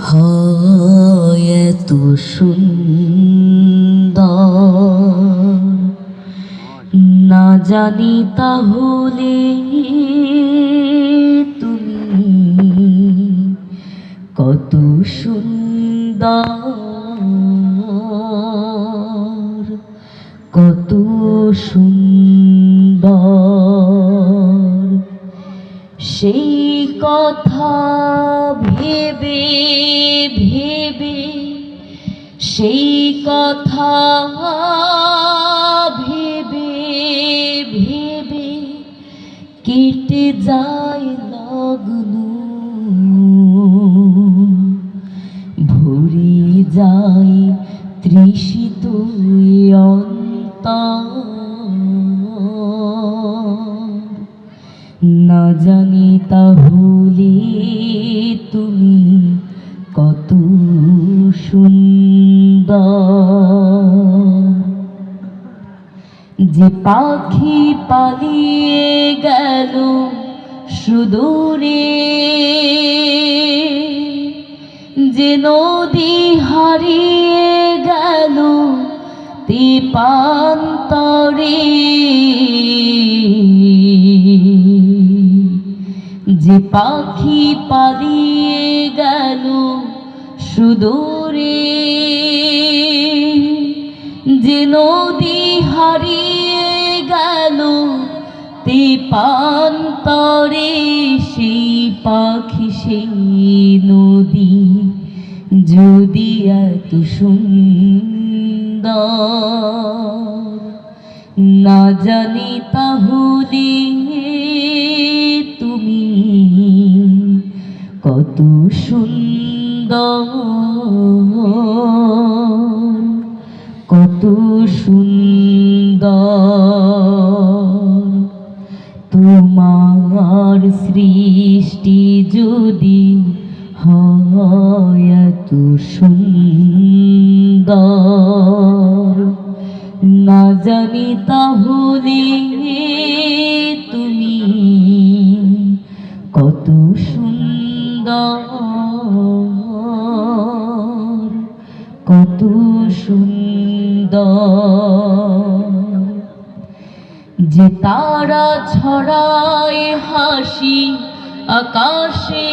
হয় এত সুন্দর, না জানি তাহলে তুমি কত সুন্দর, কত সুন্দর। সেই কথা ভেবে ভেবে, সেই কথা ভেবে ভেবে কেটে যায় লগ্ন, ভরে যায় তৃষিত অন্তর। না জানি তাহলে তুমি কত সুন্দর। যে পাখি পালিয়ে গেল সুদূরে, যে নদী হারিয়ে গেল তেপান্তরে, যে পাখি পালিয়ে গেল সুদূরে, যে নদী হারিয়ে গেল তেপান্তরে, সেই পাখি সেই নদী যদি এত সুন্দর, না জানি তাহলে তুমি কত সুন্দর, কত সুন্দর। তোমার সৃষ্টি যদি হয় এত সুন্দর, না জানি তাহলে তুমি কত সুন্দর, কত সুন্দর। যে তারা ছড়ায় হাসি আকাশে,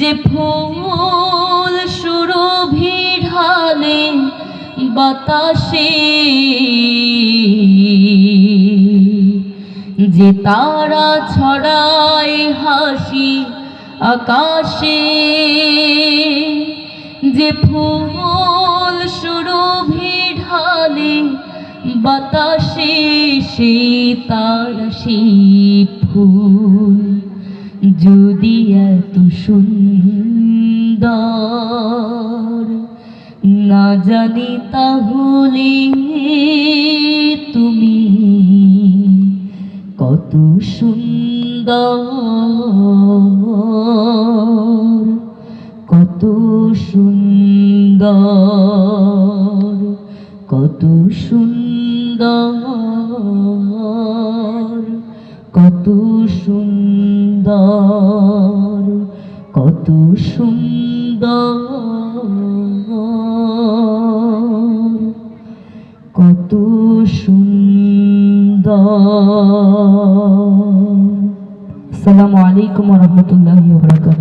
যে ফুল সুরভি ঢালে বাতাসে, যে তারা ছড়ায় হাসি আকাশে, যে ফুল সুরভি ঢালে বাতাসে, সেই তারা সেই ফুল যদি এত সুন্দর, না জানি তাহলে তুমি কত সুন্দর, কত সুন্দর, কত সুন্দর, কত সুন্দর, কত সুন্দর, কত সুন্দর। আসসালামু আলাইকুম ওয়া রাহমাতুল্লাহি ওয়া বারাকাতুহু।